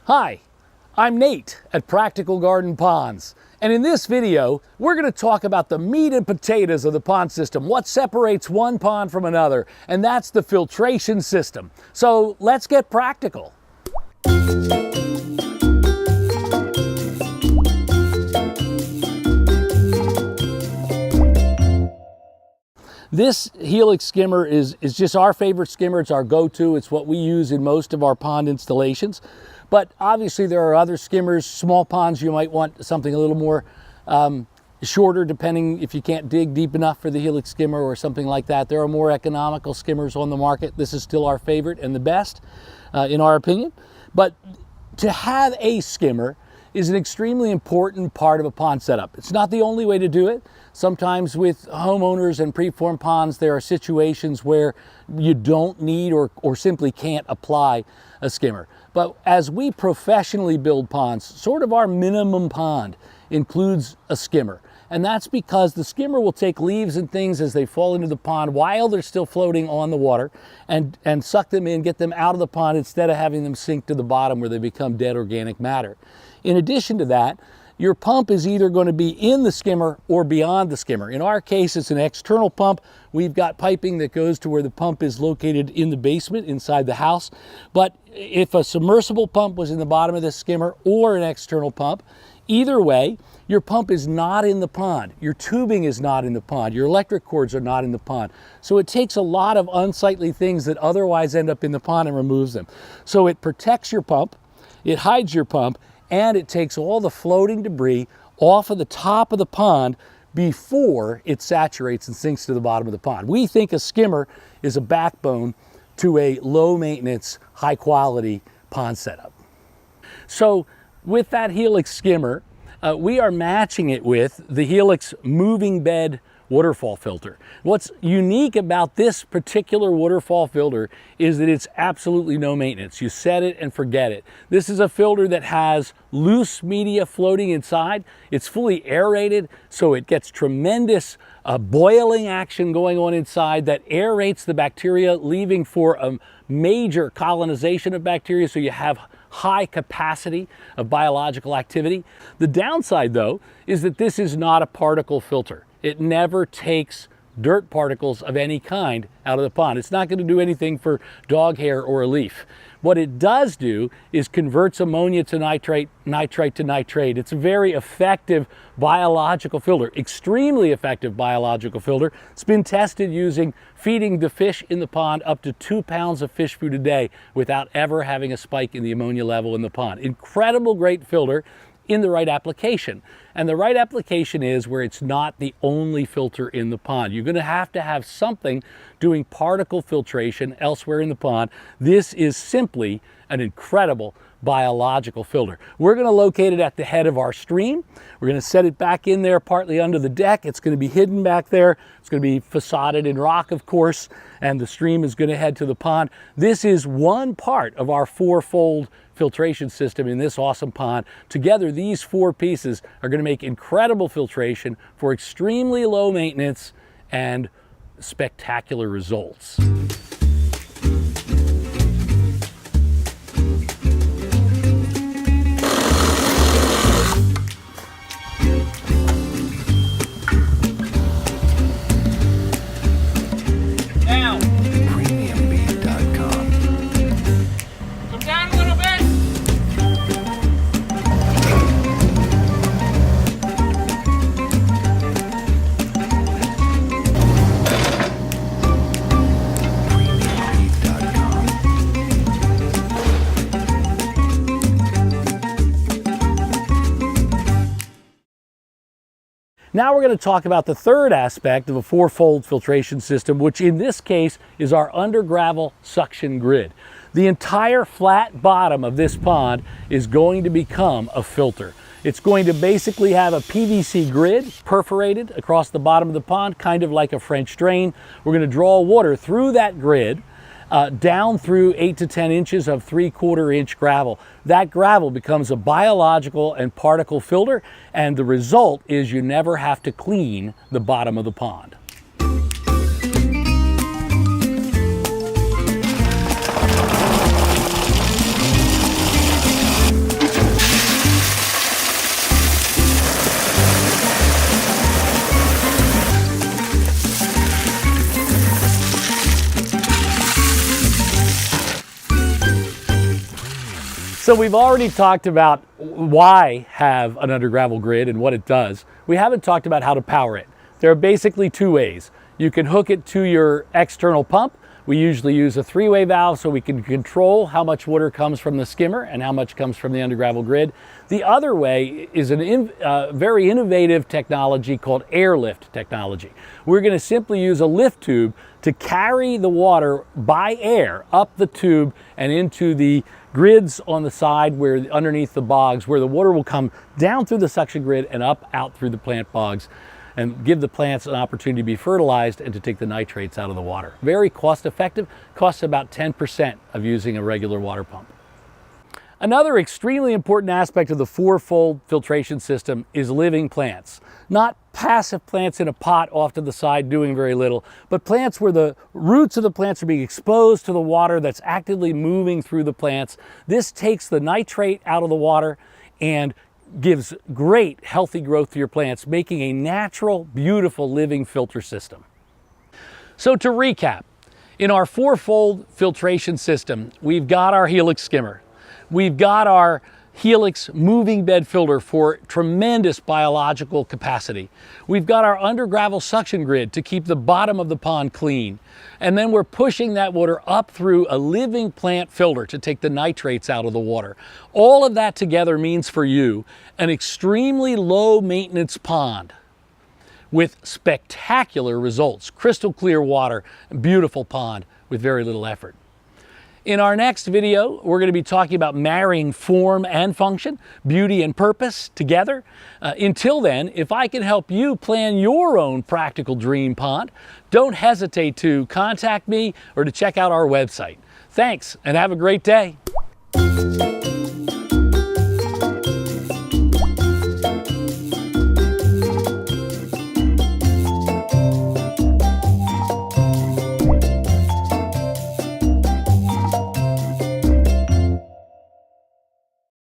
Hi, I'm Nate at Practical Garden Ponds, and in this video we're going to talk about the meat and potatoes of the pond system, what separates one pond from another, and that's the filtration system. So let's get practical. This Helix Skimmer is just our favorite skimmer. It's our go-to. It's what we use in most of our pond installations. But obviously there are other skimmers, small ponds, you might want something a little more shorter, depending if you can't dig deep enough for the Helix Skimmer or something like that. There are more economical skimmers on the market. This is still our favorite and the best, in our opinion. But to have a skimmer is an extremely important part of a pond setup. It's not the only way to do it. Sometimes with homeowners and preformed ponds, there are situations where you don't need or simply can't apply a skimmer. But as we professionally build ponds, sort of our minimum pond includes a skimmer. And that's because the skimmer will take leaves and things as they fall into the pond while they're still floating on the water and suck them in, get them out of the pond instead of having them sink to the bottom where they become dead organic matter. In addition to that, your pump is either going to be in the skimmer or beyond the skimmer. In our case, it's an external pump. We've got piping that goes to where the pump is located in the basement inside the house. But if a submersible pump was in the bottom of the skimmer or an external pump, either way, your pump is not in the pond. Your tubing is not in the pond. Your electric cords are not in the pond. So it takes a lot of unsightly things that otherwise end up in the pond and removes them. So it protects your pump, it hides your pump, and it takes all the floating debris off of the top of the pond before it saturates and sinks to the bottom of the pond. We think a skimmer is a backbone to a low maintenance, high quality pond setup. So with that Helix Skimmer, we are matching it with the Helix moving bed waterfall filter. What's unique about this particular waterfall filter is that it's absolutely no maintenance. You set it and forget it. This is a filter that has loose media floating inside. It's fully aerated, so it gets tremendous boiling action going on inside that aerates the bacteria, leaving for a major colonization of bacteria, so you have high capacity of biological activity. The downside, though, is that this is not a particle filter. It never takes dirt particles of any kind out of the pond. It's not going to do anything for dog hair or a leaf. What it does do is converts ammonia to nitrate, nitrite to nitrate. It's a very effective biological filter, extremely effective biological filter. It's been tested using feeding the fish in the pond up to 2 pounds of fish food a day without ever having a spike in the ammonia level in the pond. Incredible great filter in the right application. And the right application is where it's not the only filter in the pond. You're going to have something doing particle filtration elsewhere in the pond. This is simply an incredible biological filter. We're going to locate it at the head of our stream. We're going to set it back in there partly under the deck. It's going to be hidden back there. It's going to be facaded in rock, of course, and the stream is going to head to the pond. This is one part of our four-fold filtration system in this awesome pond. Together, these four pieces are going to make incredible filtration for extremely low maintenance and spectacular results. Now we're going to talk about the third aspect of a four-fold filtration system, which in this case is our under gravel suction grid. The entire flat bottom of this pond is going to become a filter. It's going to basically have a PVC grid perforated across the bottom of the pond, kind of like a French drain. We're going to draw water through that grid down through 8 to 10 inches of 3/4 inch gravel. That gravel becomes a biological and particle filter, and the result is you never have to clean the bottom of the pond. So we've already talked about why have an under gravel grid and what it does. We haven't talked about how to power it. There are basically two ways. You can hook it to your external pump. We usually use a three-way valve so we can control how much water comes from the skimmer and how much comes from the under gravel grid. The other way is a very innovative technology called airlift technology. We're going to simply use a lift tube to carry the water by air up the tube and into the grids on the side where underneath the bogs, where the water will come down through the suction grid and up out through the plant bogs, and give the plants an opportunity to be fertilized and to take the nitrates out of the water. Very cost effective, costs about 10% of using a regular water pump. Another extremely important aspect of the four-fold filtration system is living plants. Not passive plants in a pot off to the side doing very little, but plants where the roots of the plants are being exposed to the water that's actively moving through the plants. This takes the nitrate out of the water and gives great healthy growth to your plants, making a natural, beautiful living filter system. So to recap, in our four-fold filtration system, we've got our Helix Skimmer. We've got our Helix moving bed filter for tremendous biological capacity. We've got our under gravel suction grid to keep the bottom of the pond clean. And then we're pushing that water up through a living plant filter to take the nitrates out of the water. All of that together means for you an extremely low maintenance pond with spectacular results. Crystal clear water, beautiful pond with very little effort. In our next video, we're going to be talking about marrying form and function, beauty and purpose together. Until then, if I can help you plan your own practical dream pond, don't hesitate to contact me or to check out our website. Thanks, and have a great day.